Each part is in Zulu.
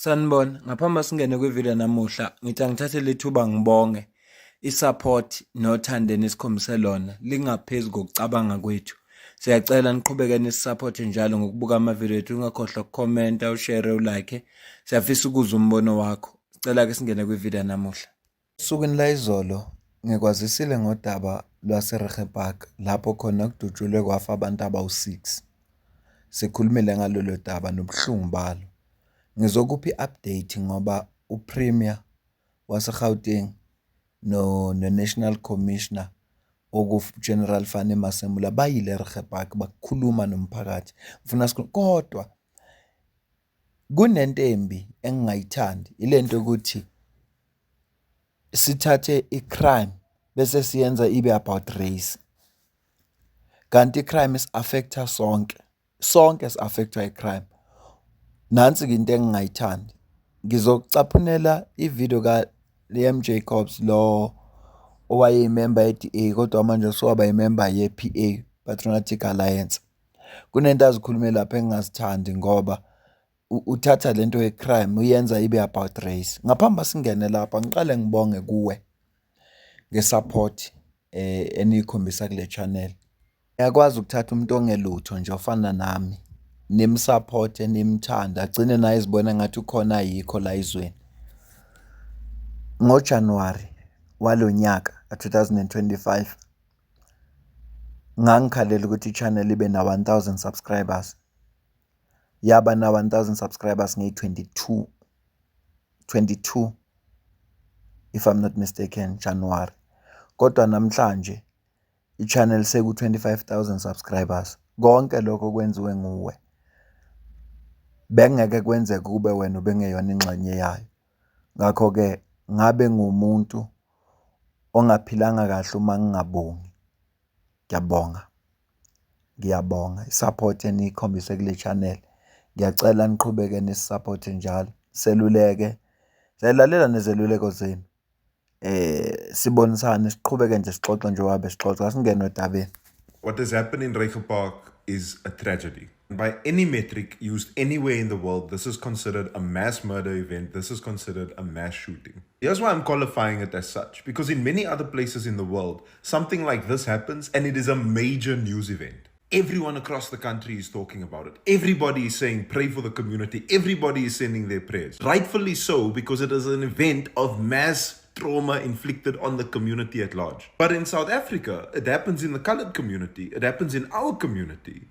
Sanibona, ngaphambi singene kwivideo namuhla, ngithi angithathe lethuba ngibonge i-support nothando enikhombise lona lingaphezu kokucabanga kwethu. Siyacela niqhubeke nisupporte njalo ngokubuka amavideo ethu, ungakhohlwa ukukhomenta, ushare, ulike. Siyafisa ukuzwa umbono wakho. Sicela ke singene kwivideo namuhla. Sukwini la izolo ngikwazisile ngodaba lwaseRegebhak lapho khona kudutshulwe kwafa abantu abawu-6. Sikhulumile ngalolu daba nobuhlungu balo. Ngizokuphi update ngoba uPremier waseGauteng no-National Commissioner General Fani Masemula bayile eRegebhak bakukhuluma nomphakathi. Ngifuna kodwa kunento embi engingayithandi ilento ukuthi sithathe i-crime bese siyenza ibe about race. Kanti i-crime is affecta sonke. Sonke si-affectwa i-crime. Nansi-ke into engingayithandi. Ngizokucaphunela ivideo ka-Liam Jacobs lo owayeyimember ye-DA kodwa manje usowaba yimember ye-PA, Patriotic Alliance. Kunento azikhulume lapha engingazithandi ngoba uthatha lento ye-crime uyenza ibe about race. Ngaphambi singene lapha ngiqale ngibonge kuwe ngesupport eniyikhombisa kule channel. Ngiyakwazi ukuthatha umuntu ongelutho nje ofana nami nimsupport nimthanda agcine naye izibona ngathi ukhona yikho la izweni. NgoJanuwari walonyaka ka-2025 ngangikhalela ukuthi i-channel ibe na 1000 subscribers. Yaba na 1000 subscribers nge-22 if I'm not mistaken January. Kodwa namhlanje i-channel seku 25,000 subscribers. Konke lokho kwenziwe nguwe. Bengeke kwenzeke kube wena ubengeyona ingxenye yayo. Ngakho ke ngabe ngumuntu ongaphilanga kahle uma ngingabongi. Ngiyabonga isupport enikhombise kule channel. Ngiyacela niqhubeke nisupporte njalo. Seluleke. Siyayilalela nezeluleko zenu. Sibonisane siqhubeke nje sixoxe njengoba sixoxa singene odabeni. What has happened in Regebhak is a tragedy. By any metric used anywhere in the world, this is considered a mass murder event. This is considered a mass shooting. Here's why I'm qualifying it as such. Because in many other places in the world, something like this happens and it is a major news event. Everyone across the country is talking about it. Everybody is saying, pray for the community. Everybody is sending their prayers. Rightfully so, because it is an event of mass trauma inflicted on the community at large. But in South Africa, it happens in the colored community. It happens in our community.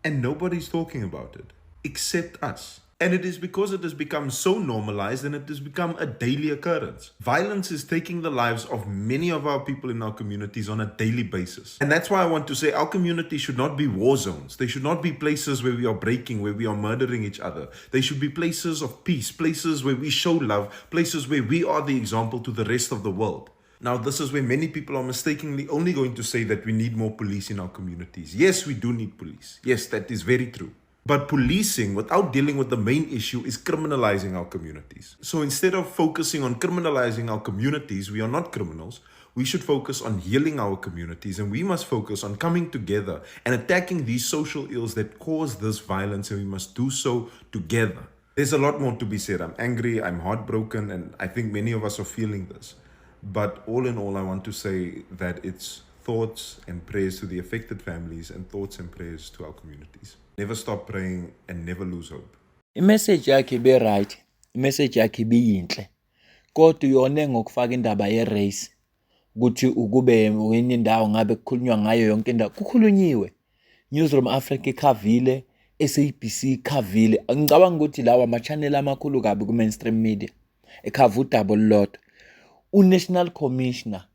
And nobody's talking about it, except us. And it is because it has become so normalized and it has become a daily occurrence. Violence is taking the lives of many of our people in our communities on a daily basis. And that's why I want to say our community should not be war zones. They should not be places where we are breaking, where we are murdering each other. They should be places of peace, places where we show love, places where we are the example to the rest of the world. Now, this is where many people are mistakenly only going to say that we need more police in our communities. Yes, we do need police. Yes, that is very true. But policing without dealing with the main issue is criminalizing our communities. So instead of focusing on criminalizing our communities, we are not criminals. We should focus on healing our communities, and we must focus on coming together and attacking these social ills that cause this violence, and we must do so together. There's a lot more to be said. I'm angry, I'm heartbroken, and I think many of us are feeling this. But all in all, I want to say that it's thoughts and prayers to the affected families and thoughts and prayers to our communities. Never stop praying and never lose hope. I-message yakhe ibe right, i-message yakhe ibiyinhle. Kodwa uyone ngokufaka indaba ye-race ukuthi ukube wenye indawo ngabe kukhulunywa ngayo yonke indawo. Kukhulunyiwe. Newsroom Africa ikhavile, SABC ikhavile. Ngicabanga ukuthi lawa ama-channel amakhulu kabi ku-mainstream media. Ekhava udaba olulodwa. U-National Commissioner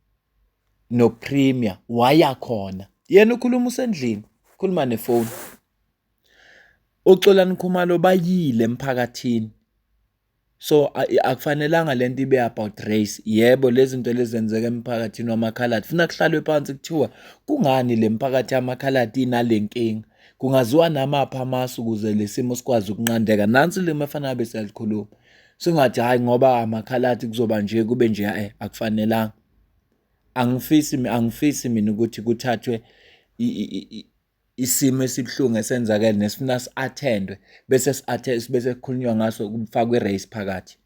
no-Premier waya khona. Yena ukhuluma usendlini, ukhuluma nefoni. Uxolani Khumalo bayile emphakathini. So akufanelanga lento ibe about race. Yebo lezi zinto lezi zenzeka emphakathini wamakhaladi. Funa kuhlalwe phansi kuthiwa kungani le mphakathi yamakhaladi inalenkinga. Kungaziwa namaphi amasu ukuze lesimo sikwazi ukunqandeka. Nansi le mafana bese yalikhuluma. Singathi hayi ngoba amakhaladi kuzoba nje kube nje akufanelanga. Angifisi mina ukuthi kuthathwe isimo esibhlungu esenzakele nesifuna si-attendwe bese kukhulunywa ngaso kufakwe race phakathi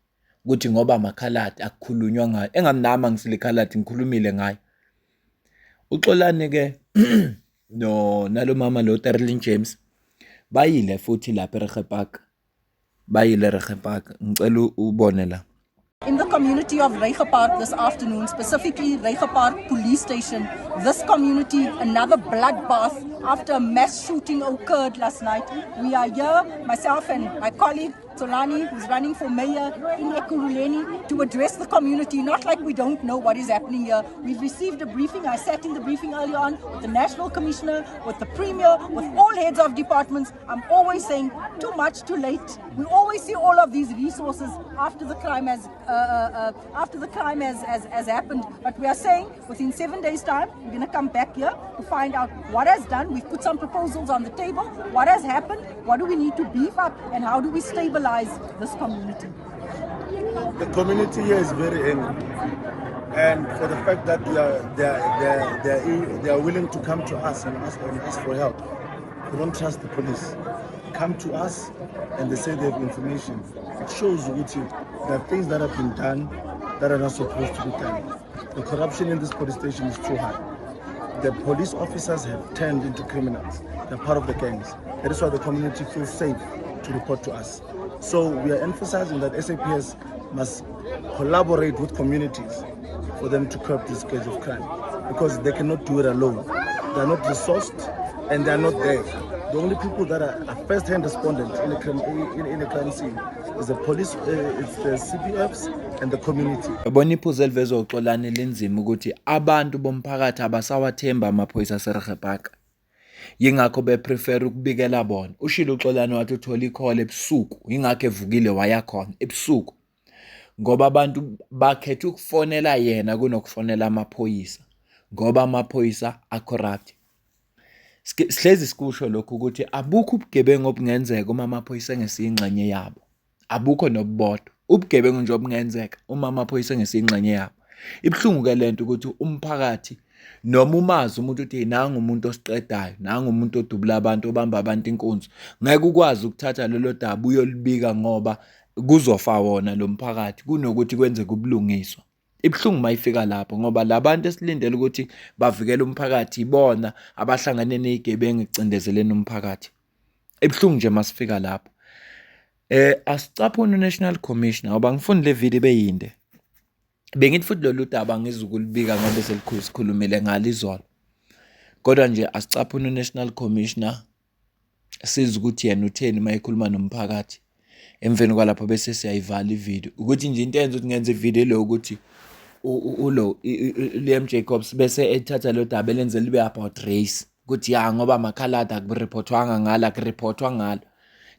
ukuthi ngoba amakhaladi akukhulunywa ngayo engamnama ngisile khaladi ngikhulumile ngayo uXolani ke nalo mama lo Terlin James bayile futhi lapha eRegepark ngicela ubone la in the community of Regepark this afternoon, specifically Regepark Police Station. This community, another bloodbath after a mass shooting occurred last night. We are here, myself and my colleague Tolani, who's running for mayor in Ekurhuleni, to address the community, not like we don't know what is happening here. We've received a briefing. I sat in the briefing earlier on with the National Commissioner, with the Premier, with all heads of departments. I'm always saying too much, too late. We always see all of these resources after the crime has happened. But we are saying within 7 days' time, we're going to come back here to find out what has done. We've put some proposals on the table. What has happened? What do we need to beef up? And how do we stabilize this community? The community here is very angry, and for the fact that they are willing to come to us and ask for help. They don't trust the police. Come to us and they say they have information. It shows you there are things that have been done that are not supposed to be done. The corruption in this police station is too high. The police officers have turned into criminals. They're part of the gangs. That is why the community feels safe to report to us. So we are emphasizing that SAPS must collaborate with communities for them to curb this case of crime, because they cannot do it alone. They are not resourced and they are not there. The only people that are first-hand respondents in a crime scene is the police, it's the CPFs and the community. Yabona iphuzu elivezwe uXolani linzima ukuthi abantu bomphakathi abasawathemba amaphoyisa aseRegepark. Yingakho beprefer ukubikela bona. Ushilo uXolani wathi uthola icall ebusuku, yingakho evukile waya khona ebusuku. Ngoba abantu bakhetha ukufonela yena kunokufonela amaphoyisa. Ngoba amaphoyisa acorrupt. Sihlezi sikusho lokho ukuthi abukho ubugebengu obungenzeka uma amaphoyisa engesiyingxenye yabo. Abukho nobubodwa. Ubugebengu nje obungenzeka uma amaphoyisa engesiyingxenye yabo. Ibhlungu ke lento ukuthi umphakathi noma umazi umuntu uthi nanga umuntu osiqedayo, nanga umuntu odubula abantu obamba abantu inkunzi, ngeke ukwazi ukuthatha lelo daba uyolibika ngoba kuzofa wona lo mphakathi kunokuthi kwenze kubulungiswa. Ibhlungu mayifika lapho ngoba labantu esilindele ukuthi bavikele umphakathi ibona abahlangane nezigebengu ekucindezeleni umphakathi. Ibhlungu nje masifika lapho. Asicaphuna uNational Commissioner ngoba ngifuna le video beyinde. Bengithi futhi lolu daba ngizukulibika ngoba selikhulumile ngalizolo. Kodwa nje asicaphuna uNational Commissioner siza ukuthi yena utheni mayikhuluma nomphakathi. Emveni kwalapho bese siyayivala ivideo. Ukuthi nje into enze ukuthi ngenze ivideo lo ukuthi Liam Jacobs bese ethatha lo daba elenze libe about race. Ukuthi ya ngoba amakhalada akureportwanga ngala kureportwa ngalo.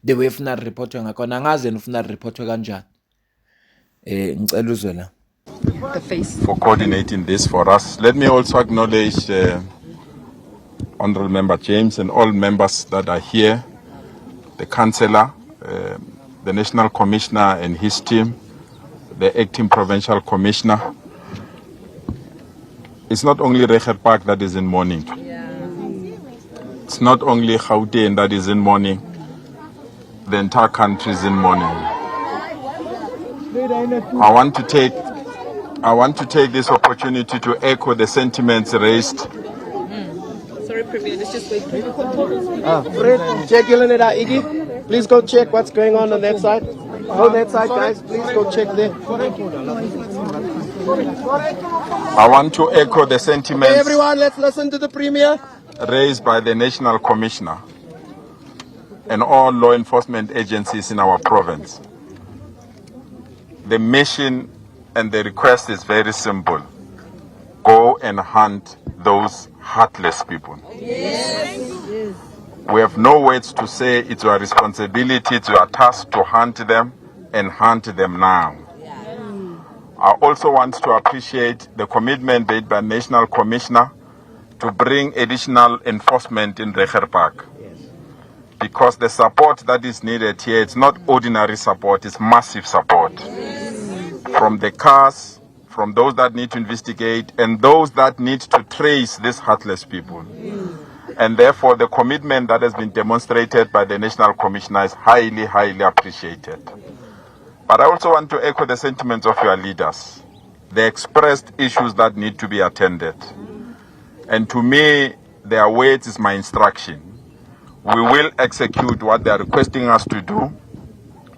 The way ufuna reportwe ngakhona ngaze ufuna reportwe kanjani. Ngicela uzwe la. For coordinating this for us. Let me also acknowledge Honorable Member James and all members that are here, the Councillor, the National Commissioner and his team, the Acting Provincial Commissioner. It's not only Regepark that is in mourning. It's not only Gauteng that is in mourning. The entire country is in mourning. I want to take this opportunity to echo the sentiments raised. Sorry, Premier, let's just wait. Fred, check Iggy. Please go check what's going on that side. Go that side, guys. Please go check there. I want to echo the sentiments. Hey, everyone, let's listen to the Premier. Raised by the National Commissioner and all law enforcement agencies in our province. The mission and the request is very simple. Go and hunt those heartless people. Yes. We have no words to say. It's our responsibility, it's our task to hunt them and hunt them now. I also want to appreciate the commitment made by National Commissioner to bring additional enforcement in Regepark. Because the support that is needed here, it's not ordinary support, it's massive support. From the cars, from those that need to investigate, and those that need to trace these heartless people. And therefore, the commitment that has been demonstrated by the National Commissioner is highly, highly appreciated. But I also want to echo the sentiments of your leaders. They expressed issues that need to be attended. And to me, their words is my instruction. We will execute what they are requesting us to do.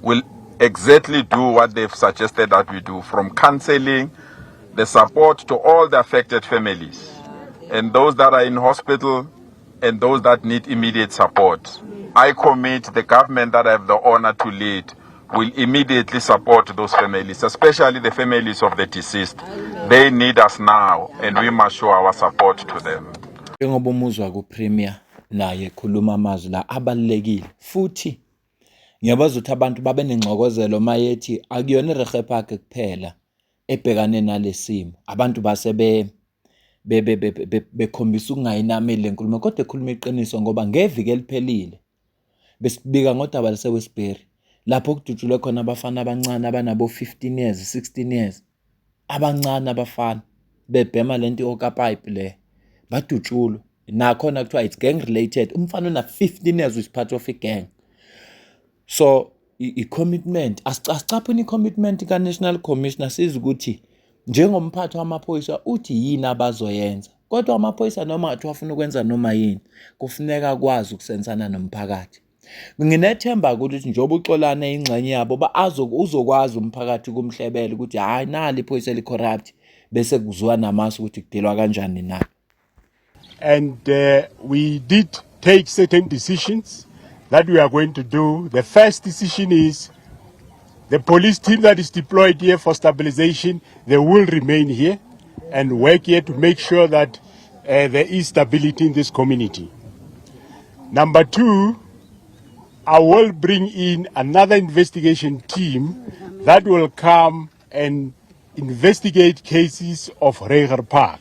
We'll exactly do what they've suggested that we do, from counseling, the support to all the affected families, and those that are in hospital, and those that need immediate support. I commit the government that I have the honor to lead will immediately support those families, especially the families of the deceased. They need us now, and we must show our support to them. Njengoba umuzwa ku-Premier naye ekhuluma amazwi la abalulekile futhi ngiyabaza ukuthi abantu babe nengxokozelo mayethi akuyona iRegge Park kuphela ebhekane nalesimo. Abantu base bekhombisa ukungayinameli le nkulumo kodwa ekhuluma iqiniso ngoba ngeviki eliphelile besibika ngodaba laseWestbury lapho kudutshulwe khona abafana abancane abanabo 15 years 16 years abancane abafana bebhema lento okapipe le badutshulwe nakhona kuthiwa it's gang related umfana una 15 years is part of a gang. So i-commitment asicaphuni i-commitment ka-National Commissioner siza ukuthi njengomphathi wamaphoyisa uthi yini abazoyenza kodwa amaphoyisa noma athi wafuna ukwenza noma yini kufuneka kwazi ukusenzana nomphakathi. Nginethemba ukuthi njengoba uxolana ingxenye yabo uzokwazi umphakathi kumhlebela ukuthi hayi nali iphoyisa li-corrupt bese kuzwa namasu ukuthi kudilwa kanjani nalo. And we did take certain decisions that we are going to do. The first decision is the police team that is deployed here for stabilization, they will remain here and work here to make sure that there is stability in this community. Number two, I will bring in another investigation team that will come and investigate cases of Reiger Park.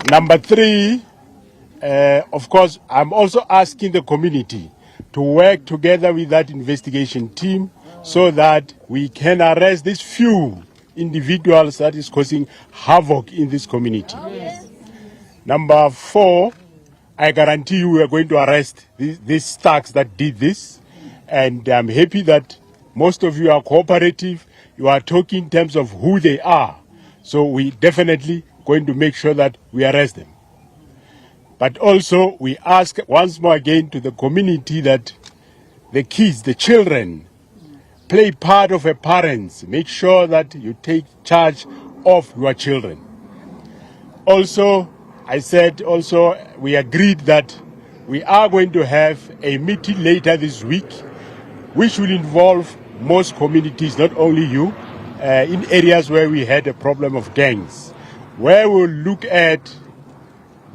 Number three, of course, I'm also asking the community to work together with that investigation team so that we can arrest these few individuals that is causing havoc in this community. Number four, I guarantee you we are going to arrest these thugs that did this. And I'm happy that most of you are cooperative. You are talking in terms of who they are. So we definitely going to make sure that we arrest them. But also we ask once more again to the community that the kids, the children, play part of a parents. Make sure that you take charge of your children. Also, I said also we agreed that we are going to have a meeting later this week which will involve most communities, not only you, in areas where we had a problem of gangs, where we'll look at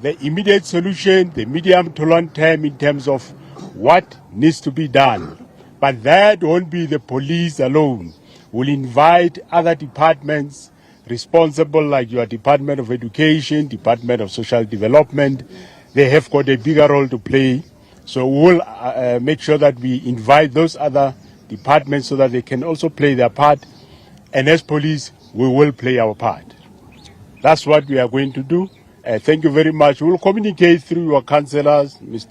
the immediate solution, the medium to long term in terms of what needs to be done. But that won't be the police alone. We'll invite other departments responsible, like your Department of Education, Department of Social Development. They have got a bigger role to play. So we'll make sure that we invite those other departments so that they can also play their part. And as police, we will play our part. That's what we are going to do. Thank you very much. We'll communicate through your councillors, Ms.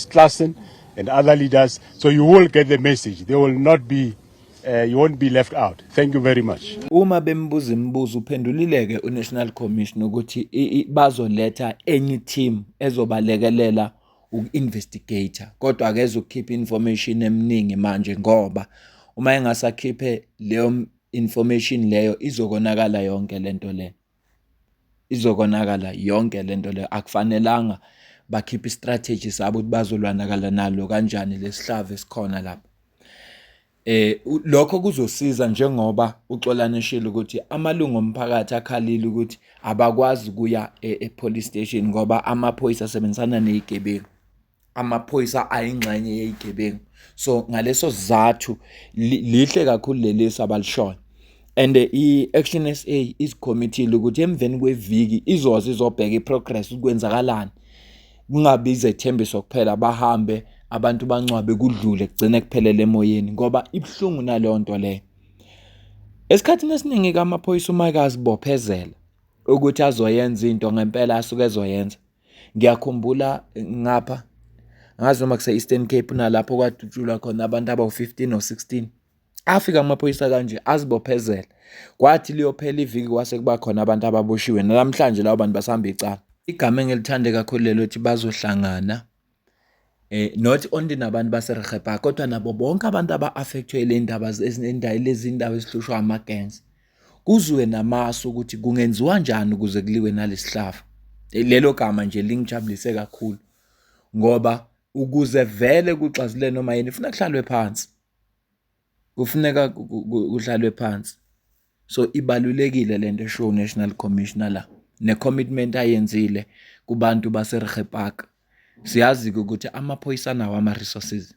Klassen, and other leaders, so you will get the message. They will not be, you won't be left out. Thank you very much. Uma bembuza imibuzo uphendulileke uNational Commission ukuthi bazoletha enye team ezobalekelela uku-investigator kodwa akeze ukukhipha information eminingi manje ngoba uma engasakhiphe leyo information leyo izokonakala yonke lento le. Izokonakala yonke lento le akufanelanga bakhipha istrategy sabo ukuthi bazolwanakala nalo kanjani lesihlave esikhona lapha. Lokho kuzosiza njengoba uXolani eshilo ukuthi amalungu omphakathi akhalile ukuthi abakwazi kuya epolice station ngoba amaphoyisa asebenzisana nezigebengu. Amaphoyisa ayingxenye yezigebengu. So ngaleso sizathu lihle kakhulu leliso abalishoyo. And i-Action SA is committed ukuthi emveni kweviki izobheka iprogress ukwenzakalani. Kungabi izethembiso kuphela bahambe abantu bancwabe kudlule kugcine kuphelele emoyeni ngoba ibhlungu naleyo nto le. Esikhathini esiningi ke amaphoyisa uma kazibophezela ukuthi azoyenza into ngempela asuke ezoyenza. Ngiyakhumbula ngapha ngazi noma kuse-Eastern Cape nalapho kwadutshulwa khona abantu abawu-15 or 16. Afika amaphoyisa kanje azibophezela. Kwathi liyophela iviki kwase kuba khona abantu ababoshiwe. Namhlanje labo bantu basahamba icala. Igama engilithande kakhulu lelo ukuthi bazohlangana not only nabantu baseRegepha kodwa nabo bonke abantu aba-affectwe le ndaba lezi ndaba ezihlushwa ama-gangs. Kuziwe namasu ukuthi kungenziwa kanjani ukuze kuliwe nalesihlava. Lelo gama nje lingijabulise kakhulu ngoba ukuze vele kuxazulule noma yini kufuneka kuhlalwe phansi. Kufuneka kuhlalwe phansi. So ibalulekile lento eshow National Commissioner la ne-commitment ayenzile kubantu baseRegepha. Siyazi ukuthi amaphoyisa anawo ama-resources.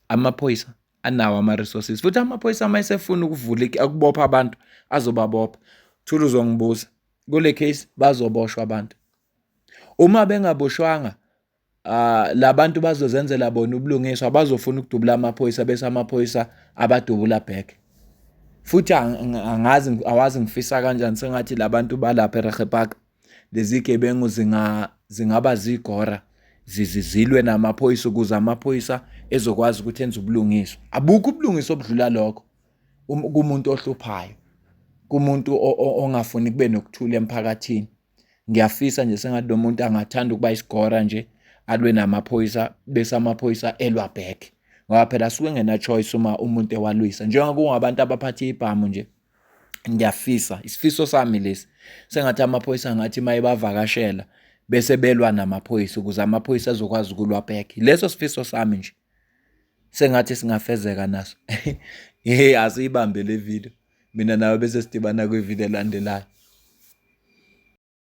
Amaphoyisa anawo ama-resources. Futhi amaphoyisa mayesefuna ukuvula ukubopha abantu azobabopha. Thula uzongibuza. Kule case bazoboshwa abantu. Uma bengaboshwanga labantu bazozenzela bona ubulungiswa bazofuna ukudubula amaphoyisa bese amaphoyisa abadubula back. Futhi awazi ngifisa kanjani sengathi labantu balapha eRegepha lezi gebengu zingaba zigora zilwe namaphoyisa ukuze amaphoyisa ezokwazi ukuthi enze ubulungiswa. Abukho ubulungiswa obudlula lokho kumuntu ohluphayo, kumuntu ongafuni kube nokuthula emphakathini. Ngiyafisa nje sengathi lo muntu angathanda ukuba isigora nje alwe namaphoyisa bese amaphoyisa elwa back. Ngoba phela suke ngena choice uma umuntu ewalwisa njengoba kungabantu abaphathe ibhamu nje. Ngiyafisa isifiso sami lesi sengathi amaphoyisa ngathi mayebavakashela bese belwa namaphoyisa ukuze amaphoyisa azokwazi ukulwa back. Leso sifiso sami nje sengathi singafezeka naso. Asiyibambe le video mina nawe bese sidibana kwivideo elandelayo.